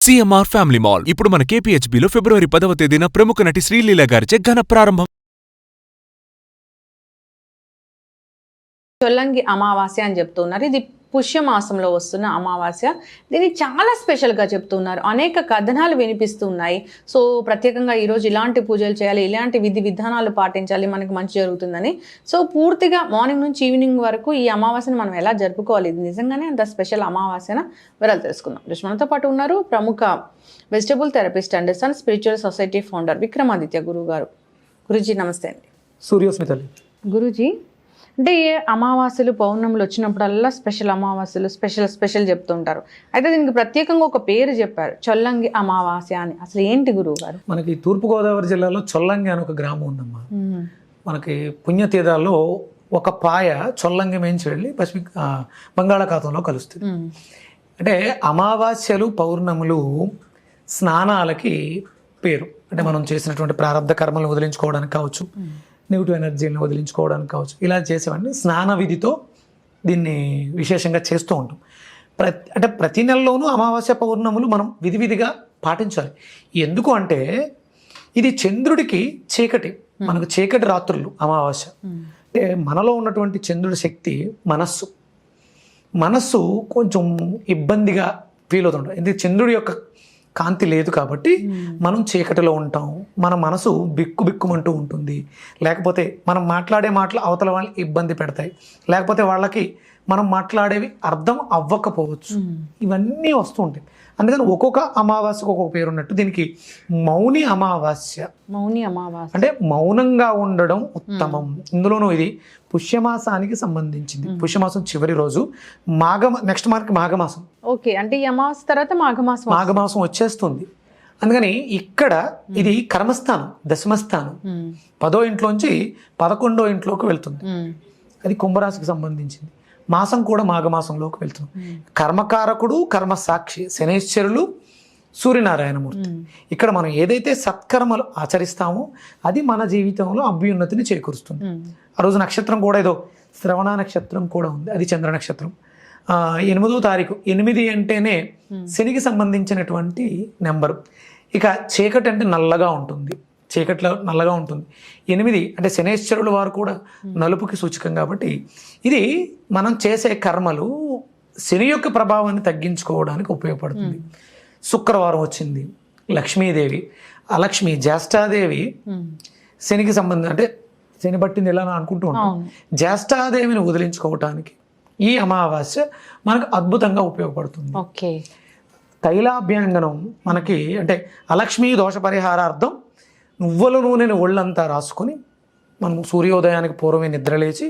CMR family mall ఇప్పుడు మన కేపీహెచ్బీలో ఫిబ్రవరి 10వ తేదీన ప్రముఖ నటి శ్రీలీల గారిచే ఘన ప్రారంభం. చొల్లంగి అమావాస్య అని చెప్తున్నారు. ఇది పుష్యమాసంలో వస్తున్న అమావాస్య. దీన్ని చాలా స్పెషల్గా చెప్తున్నారు. అనేక కథనాలు వినిపిస్తున్నాయి. సో ప్రత్యేకంగా ఈరోజు ఇలాంటి పూజలు చేయాలి, ఇలాంటి విధి విధానాలు పాటించాలి, మనకి మంచి జరుగుతుందని. సో పూర్తిగా మార్నింగ్ నుంచి ఈవినింగ్ వరకు ఈ అమావాస్యను మనం ఎలా జరుపుకోవాలి, ఇది నిజంగానే అంత స్పెషల్ అమావాస్యన వివరాలు తెలుసుకుందాం. మనతో పాటు ఉన్నారు ప్రముఖ vegetable therapist and sun spiritual society founder Vikramaditya గురువు గారు. గురూజీ నమస్తే అండి. సూర్యోస్మితల్లి. గురూజీ, అంటే అమావాస్యలు పౌర్ణములు వచ్చినప్పుడల్లా స్పెషల్ అమావాస్యలు స్పెషల్ చెప్తుంటారు. అయితే దీనికి ప్రత్యేకంగా ఒక పేరు చెప్పారు, చొల్లంగి అమావాస్య అని. అసలు ఏంటి గురువు గారు? మనకి తూర్పుగోదావరి జిల్లాలో చొల్లంగి అని ఒక గ్రామం ఉందమ్మా. మనకి పుణ్యతీరాల్లో ఒక పాయ చొల్లంగి మేంచి వెళ్ళి బంగాళాఖాతంలో కలుస్తుంది. అంటే అమావాస్యలు పౌర్ణములు స్నానాలకి పేరు. అంటే మనం చేసినటువంటి ప్రారంభ కర్మలను వదిలించుకోవడానికి కావచ్చు, నెగిటివ్ ఎనర్జీని వదిలించుకోవడానికి కావచ్చు, ఇలా చేసేవాడిని స్నాన విధితో దీన్ని విశేషంగా చేస్తూ ఉంటాం. అంటే ప్రతి నెలలోనూ అమావాస్య పౌర్ణములు మనం విధిగా పాటించాలి. ఎందుకు అంటే ఇది చంద్రుడికి చీకటి, మనకు చీకటి రాత్రులు అమావాస్య. అంటే మనలో ఉన్నటువంటి చంద్రుడి శక్తి మనస్సు కొంచెం ఇబ్బందిగా ఫీల్ అవుతుంటాం. ఎందుకంటే చంద్రుడి యొక్క కాంతి లేదు కాబట్టి మనం చీకటిలో ఉంటాం. మన మనసు బిక్కుమంటూ ఉంటుంది. లేకపోతే మనం మాట్లాడే మాటలు అవతల వాళ్ళని ఇబ్బంది పెడతాయి. లేకపోతే వాళ్ళకి మనం మాట్లాడేవి అర్థం అవ్వకపోవచ్చు. ఇవన్నీ వస్తూ ఉంటాయి. అందుకని ఒక్కొక్క అమావాస్యకు ఒక్కొక్క పేరు ఉన్నట్టు దీనికి మౌని అమావాస్య అంటే మౌనంగా ఉండడం ఉత్తమం. ఇందులోనూ ఇది పుష్యమాసానికి సంబంధించింది. పుష్యమాసం చివరి రోజు నెక్స్ట్ మాఘమాసం. ఓకే, అంటే ఈ అమావాస్య తర్వాత మాఘమాసం వచ్చేస్తుంది. అందుకని ఇక్కడ ఇది కర్మస్థానం, దశమస్థానం. 10వ ఇంట్లోంచి 11వ ఇంట్లోకి వెళ్తుంది. అది కుంభరాశికి సంబంధించింది. మాసం కూడా మాఘమాసంలోకి వెళ్తుంది. కర్మకారకుడు, కర్మ సాక్షి శనేశ్వరులు, సూర్యనారాయణమూర్తి. ఇక్కడ మనం ఏదైతే సత్కర్మలు ఆచరిస్తామో అది మన జీవితంలో అభ్యున్నతిని చేకూరుస్తుంది. ఆ రోజు నక్షత్రం కూడా ఏదో శ్రవణ నక్షత్రం కూడా ఉంది, అది చంద్ర నక్షత్రం. 8వ తారీఖు, 8 అంటేనే శనికి సంబంధించినటువంటి నెంబరు. ఇక చీకటి అంటే నల్లగా ఉంటుంది, చీకట్లో నల్లగా ఉంటుంది. 8 అంటే శనేశ్వరుల వారు కూడా నలుపుకి సూచకం కాబట్టి ఇది మనం చేసే కర్మలు శని యొక్క ప్రభావాన్ని తగ్గించుకోవడానికి ఉపయోగపడుతుంది. శుక్రవారం వచ్చింది, లక్ష్మీదేవి, అలక్ష్మి, జ్యేష్ఠాదేవి శనికి సంబంధం, అంటే శని పట్టింది ఎలా అనుకుంటూ ఉంటాం. జ్యేష్ఠాదేవిని వదిలించుకోవటానికి ఈ అమావాస్య మనకు అద్భుతంగా ఉపయోగపడుతుంది. తైలాభ్యంగనం మనకి అంటే అలక్ష్మీ దోష పరిహారార్థం నువ్వుల నూనెని ఒళ్ళంతా రాసుకొని, మనం సూర్యోదయానికి పూర్వమే నిద్రలేచి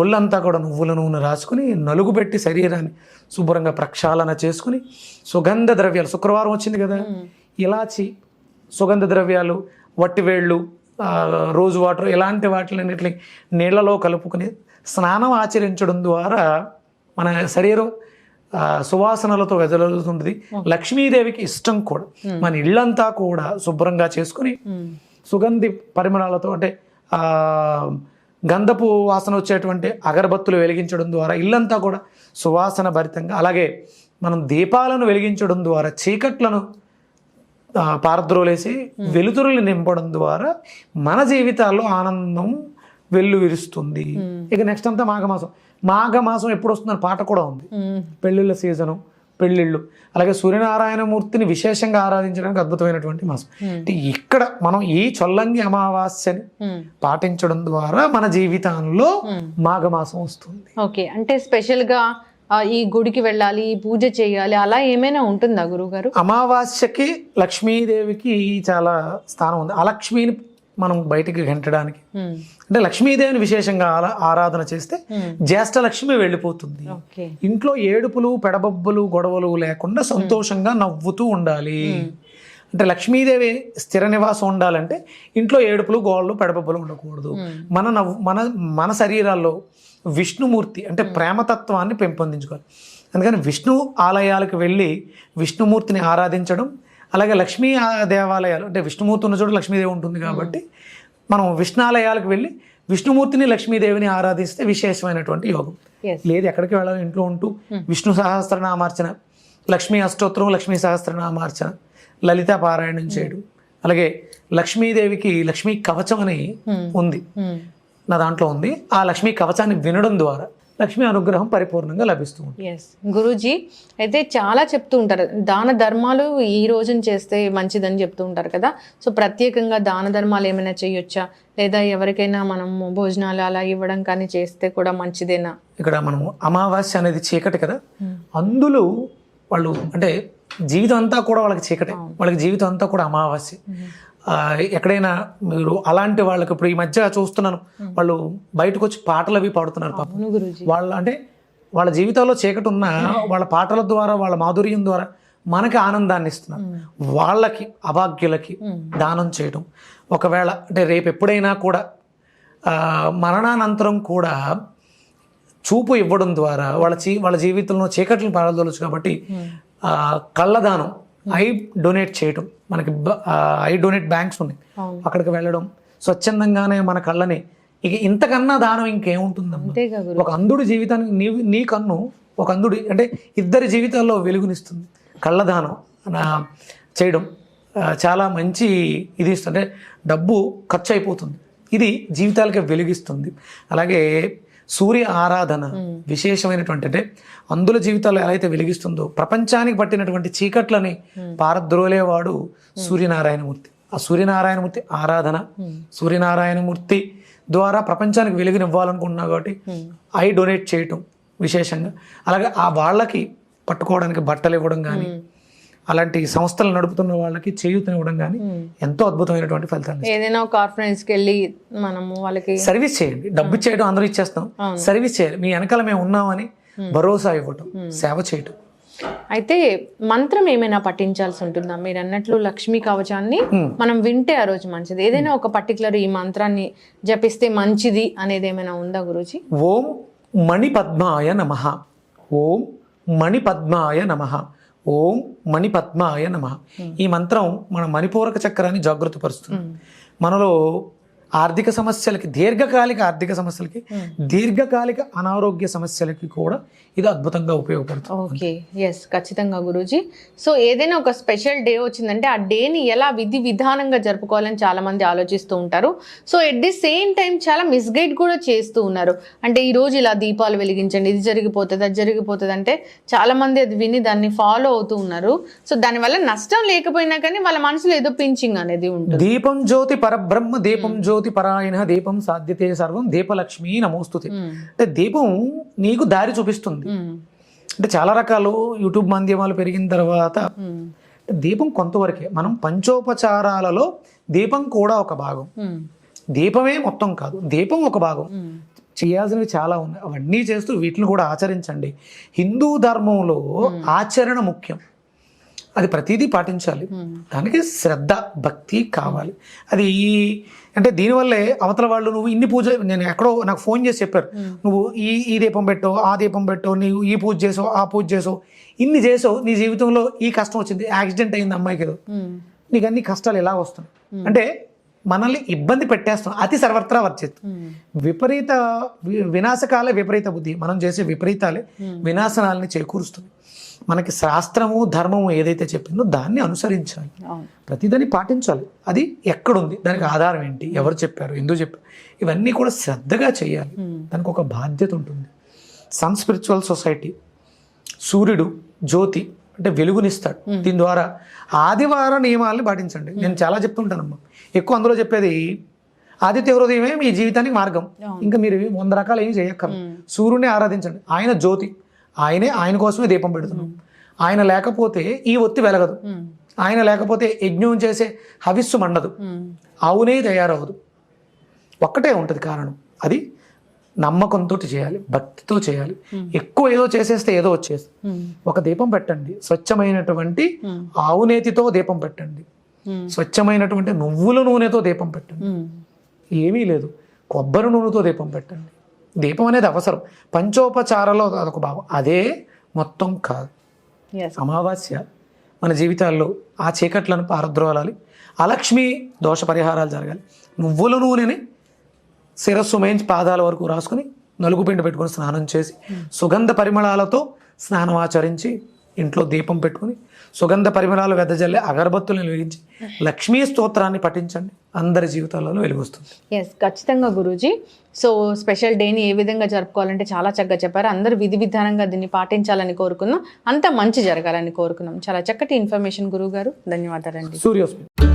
ఒళ్ళంతా కూడా నువ్వుల నూనె రాసుకుని నలుగు పెట్టి శరీరాన్ని శుభ్రంగా ప్రక్షాళన చేసుకుని సుగంధ ద్రవ్యాలు, శుక్రవారం వచ్చింది కదా, ఇలాచి, సుగంధ ద్రవ్యాలు, వట్టివేళ్ళు, రోజు వాటర్, ఇలాంటి వాటిలన్నిటిని నీళ్లలో కలుపుకుని స్నానం ఆచరించడం ద్వారా మన శరీరం సువాసనలతో వెదజల్లుతుంది. లక్ష్మీదేవికి ఇష్టం కూడా. మన ఇళ్ళంతా కూడా శుభ్రంగా చేసుకుని సుగంధి పరిమళాలతో, అంటే గంధపు వాసన వచ్చేటువంటి అగరబత్తులు వెలిగించడం ద్వారా ఇల్లంతా కూడా సువాసన భరితంగా, అలాగే మనం దీపాలను వెలిగించడం ద్వారా చీకట్లను పారద్రోలేసి వెలుతురులు నింపడం ద్వారా మన జీవితాల్లో ఆనందం వెల్లువిరుస్తుంది. ఇక నెక్స్ట్ అంతా మాఘమాసం ఎప్పుడు వస్తుందని పాట కూడా ఉంది. పెళ్ళిళ్ళ సీజను, పెళ్ళిళ్ళు, అలాగే సూర్యనారాయణమూర్తిని విశేషంగా ఆరాధించడానికి అద్భుతమైనటువంటి మాసం. అంటే ఇక్కడ మనం ఈ చొల్లంగి అమావాస్యని పాటించడం ద్వారా మన జీవితంలో మాఘమాసం వస్తుంది. ఓకే, అంటే స్పెషల్ గా ఈ గుడికి వెళ్ళాలి, పూజ చేయాలి, అలా ఏమైనా ఉంటుందా గురుగారు? అమావాస్యకి లక్ష్మీదేవికి చాలా స్థానం ఉంది. అలక్ష్మిని మనం బయటికి గెంటడానికి, అంటే లక్ష్మీదేవిని విశేషంగా ఆరాధన చేస్తే జ్యేష్ఠ లక్ష్మి వెళ్ళిపోతుంది. ఇంట్లో ఏడుపులు, పెడబొబ్బులు, గొడవలు లేకుండా సంతోషంగా నవ్వుతూ ఉండాలి. అంటే లక్ష్మీదేవి స్థిర నివాసం ఉండాలంటే ఇంట్లో ఏడుపులు, గోళ్ళు, పెడబొబ్బులు ఉండకూడదు. మన శరీరాల్లో విష్ణుమూర్తి అంటే ప్రేమతత్వాన్ని పెంపొందించుకోవాలి. అందుకని విష్ణు ఆలయాలకు వెళ్ళి విష్ణుమూర్తిని ఆరాధించడం, అలాగే లక్ష్మీ దేవాలయాలు, అంటే విష్ణుమూర్తి ఉన్న చోట లక్ష్మీదేవి ఉంటుంది కాబట్టి మనం విష్ణాలయాలకు వెళ్ళి విష్ణుమూర్తిని, లక్ష్మీదేవిని ఆరాధిస్తే విశేషమైనటువంటి యోగం. లేదు ఎక్కడికి వెళ్ళాలి, ఇంట్లో ఉంటూ విష్ణు సహస్రనామార్చన లక్ష్మీ అష్టోత్తరం, లక్ష్మీ సహస్రనామార్చన, లలితా పారాయణం చేయడం, అలాగే లక్ష్మీదేవికి లక్ష్మీ కవచం అని ఉంది, నా దాంట్లో ఉంది. ఆ లక్ష్మీ కవచాన్ని వినడం ద్వారా లక్ష్మీ అనుగ్రహం పరిపూర్ణంగా లభిస్తుంది. ఎస్ గురూజీ, అయితే చాలా చెప్తూ ఉంటారు దాన ధర్మాలు ఈ రోజున చేస్తే మంచిదని చెప్తూ ఉంటారు కదా. సో ప్రత్యేకంగా దాన ధర్మాలు ఏమైనా చేయొచ్చా, లేదా ఎవరికైనా మనం భోజనాలు అలా ఇవ్వడం కానీ చేస్తే కూడా మంచిదేనా? ఇక్కడ మనము అమావాస్య అనేది చీకటి కదా, అందులో వాళ్ళు అంటే జీవితం అంతా కూడా వాళ్ళకి చీకటే, వాళ్ళకి జీవితం అంతా కూడా అమావాస్య. ఎక్కడైనా మీరు అలాంటి వాళ్ళకి ఇప్పుడు ఈ మధ్య చూస్తున్నాను, వాళ్ళు బయటకు వచ్చి పాటలు అవి పాడుతున్నారు పాపం. వాళ్ళు అంటే వాళ్ళ జీవితంలో చీకటి ఉన్న వాళ్ళ పాటల ద్వారా, వాళ్ళ మాధుర్యం ద్వారా మనకి ఆనందాన్ని ఇస్తున్నారు. వాళ్ళకి అభాగ్యులకి దానం చేయడం, ఒకవేళ అంటే రేపు ఎప్పుడైనా కూడా మరణానంతరం కూడా చూపు ఇవ్వడం ద్వారా వాళ్ళ జీవితంలో చీకట్లను పారదోలచ్చు. కాబట్టి కళ్ళదానం, ఐ డొనేట్ చేయడం, మనకి ఐ డొనేట్ బ్యాంక్స్ ఉన్నాయి, అక్కడికి వెళ్ళడం, స్వచ్ఛందంగానే మన కళ్ళని, ఇక ఇంతకన్నా దానం ఇంకేముంటుందమ్మా. ఒక అంధుడి జీవితానికి నీ కన్ను ఒక అంధుడి అంటే ఇద్దరి జీవితాల్లో వెలుగునిస్తుంది. కళ్ళదానం చేయడం చాలా మంచి ఇది ఇస్తుంది. అంటే డబ్బు ఖర్చు అయిపోతుంది, ఇది జీవితాలకి వెలుగిస్తుంది. అలాగే సూర్య ఆరాధన విశేషమైనటువంటి, అంటే అందుల జీవితాలు ఎలా అయితే వెలిగిస్తుందో ప్రపంచానికి పట్టినటువంటి చీకట్లని పారద్రోలేవాడు సూర్యనారాయణమూర్తి. ఆ సూర్యనారాయణమూర్తి ఆరాధన, సూర్యనారాయణమూర్తి ద్వారా ప్రపంచానికి వెలుగునివ్వాలనుకుంటున్నా కాబట్టి ఐ డొనేట్ చేయటం విశేషంగా. అలాగే ఆ వాళ్ళకి పట్టుకోవడానికి బట్టలు ఇవ్వడం కానీ, అలాంటి సంస్థలు నడుపుతున్న వాళ్ళకి చేయూతనివ్వడం కానీ ఎంతో అద్భుతమైనటువంటి ఫలితాలు. ఏదైనా ఒక కాన్ఫరెన్స్కి వెళ్ళి మనము వాళ్ళకి సర్వీస్ చేయండి. డబ్బు చేయడం అందరూ ఇచ్చేస్తాం, సర్వీస్ చేయాలి. మీ వెనకాల మేము ఉన్నామని భరోసా ఇవ్వటం, సేవ చేయటం. అయితే మంత్రం ఏమైనా పఠించాల్సి ఉంటుందా? మీరు అన్నట్లు లక్ష్మీ కవచాన్ని మనం వింటే ఆ రోజు మంచిది. ఏదైనా ఒక పర్టికులర్ ఈ మంత్రాన్ని జపిస్తే మంచిది అనేది ఏమైనా ఉందా గురూజీ? ఓం మణిపద్మాయ నమః, ఓం మణిపద్మాయ నమః, ఓం మణిపద్మాయ నమః. ఈ మంత్రం మన మణిపూరక చక్రాన్ని జాగృతపరుస్తుంది. మనలో ఆర్థిక సమస్యలకి, దీర్ఘకాలిక ఆర్థిక సమస్యలకి, దీర్ఘకాలిక అనారోగ్య సమస్యలకి కూడా ఇది అద్భుతంగా ఉపయోగపడుతుంది. ఓకే, ఎస్, ఖచ్చితంగా గురూజీ. సో ఏదైనా ఒక స్పెషల్ డే వచ్చిందంటే ఆ డేని ఎలా విధి విధానంగా జరుపుకోవాలని చాలా మంది ఆలోచిస్తూ ఉంటారు. So at the same time చాలా మిస్గైడ్ కూడా చేస్తూ ఉన్నారు. అంటే ఈ రోజు ఇలా దీపాలు వెలిగించండి, ఇది జరిగిపోతుంది, అది జరిగిపోతుంది అంటే చాలా మంది అది విని దాన్ని ఫాలో అవుతూ ఉన్నారు. సో దానివల్ల నష్టం లేకపోయినా కానీ వాళ్ళ మనసులో ఏదో పించింగ్ అనేది ఉంటుంది. దీపం జ్యోతి పరబ్రహ్మ, దీపం జ్యోతి పరాయణ, దీపం సాధ్యతే సర్వం, దీపలక్ష్మి నమోస్తుతే. అంటే దీపం నీకు దారి చూపిస్తుంది. అంటే చాలా రకాలు యూట్యూబ్ మాధ్యమాలు పెరిగిన తర్వాత దీపం కొంతవరకే. మనం పంచోపచారాలలో దీపం కూడా ఒక భాగం, దీపమే మొత్తం కాదు, దీపం ఒక భాగం. చేయాల్సినవి చాలా ఉన్నాయి, అవన్నీ చేస్తూ వీటిని కూడా ఆచరించండి. హిందూ ధర్మంలో ఆచరణ ముఖ్యం, అది ప్రతిదీ పాటించాలి. దానికి శ్రద్ధ, భక్తి కావాలి. అది అంటే దీనివల్లే అవతల వాళ్ళు నువ్వు ఇన్ని పూజ, నేను ఎక్కడో నాకు ఫోన్ చేసి చెప్పారు, నువ్వు ఈ దీపం పెట్టో, ఆ దీపం పెట్టో, నీవు ఈ పూజ చేసో, ఆ పూజ చేసో, ఇన్ని చేసో, నీ జీవితంలో ఈ కష్టం వచ్చింది, యాక్సిడెంట్ అయింది అమ్మాయికి, ఏదో నీకు అన్ని కష్టాలు ఎలా వస్తున్నాయి అంటే మనల్ని ఇబ్బంది పెట్టేస్తాం. అతి సర్వత్రా వర్జితం. విపరీత వినాశకాలే విపరీత బుద్ధి, మనం చేసే విపరీతాలే వినాశనాలని చేకూరుస్తుంది. మనకి శాస్త్రము ధర్మము ఏదైతే చెప్పిందో దాన్ని అనుసరించాలి, ప్రతిదాన్ని పాటించాలి. అది ఎక్కడుంది, దానికి ఆధారం ఏంటి, ఎవరు చెప్పారు, ఎందుకు చెప్పారు, ఇవన్నీ కూడా శ్రద్ధగా చేయాలి. దానికి ఒక బాధ్యత ఉంటుంది. సన్ స్పిరిచువల్ సొసైటీ, సూర్యుడు జ్యోతి అంటే వెలుగునిస్తాడు. దీని ద్వారా ఆదివార నియమాలని పాటించండి. నేను చాలా చెప్తుంటానమ్మా, ఎక్కువ అందులో చెప్పేది ఆదిత్య హృదయమే మీ జీవితానికి మార్గం. ఇంకా మీరు 100 రకాలు ఏమి చేయక్కర్లేదు. సూర్యుడిని ఆరాధించండి, ఆయన జ్యోతి, ఆయన కోసమే దీపం పెడుతున్నాం. ఆయన లేకపోతే ఈ ఒత్తి వెలగదు, ఆయన లేకపోతే యజ్ఞం చేసే హవిస్సు మండదు, ఆవునే తయారవదు. ఒక్కటే ఉంటుంది కారణం, అది నమ్మకంతో చేయాలి, భక్తితో చేయాలి. ఎక్కువ ఏదో చేసేస్తే ఏదో వచ్చేస్తుంది. ఒక దీపం పెట్టండి, స్వచ్ఛమైనటువంటి ఆవునేతితో దీపం పెట్టండి, స్వచ్ఛమైనటువంటి నువ్వుల నూనెతో దీపం పెట్టండి, ఏమీ లేదు కొబ్బరి నూనెతో దీపం పెట్టండి. దీపం అనేది అవసరం, పంచోపచారాలో అదొక భావం, అదే మొత్తం కాదు. అమావాస్య మన జీవితాల్లో ఆ చీకట్లను పారద్రోలాలి, అలక్ష్మి దోష పరిహారాలు జరగాలి. నువ్వుల నూనెని శిరస్సు మేంచి పాదాల వరకు రాసుకుని, నలుగు పిండి పెట్టుకుని స్నానం చేసి, సుగంధ పరిమళాలతో స్నానం ఆచరించి ఇంట్లో దీపం పెట్టుకుని సుగంధ పరిమళాలు వెదజల్లి అగరబత్తులను వెలిగించి లక్ష్మీ స్తోత్రాన్ని పఠించండి, అందరి జీవితాలలో వెలుగొస్తుంది. ఎస్, ఖచ్చితంగా గురూజీ. సో స్పెషల్ డేని ఏ విధంగా జరుపుకోవాలంటే చాలా చక్కగా చెప్పారు. అందరూ విధి విధానంగా దీన్ని పాటించాలని కోరుకుందాం, అంతా మంచి జరగాలని కోరుకుందాం. చాలా చక్కటి ఇన్ఫర్మేషన్ గురువు గారు, ధన్యవాదాలండి. సూర్యోస్మి.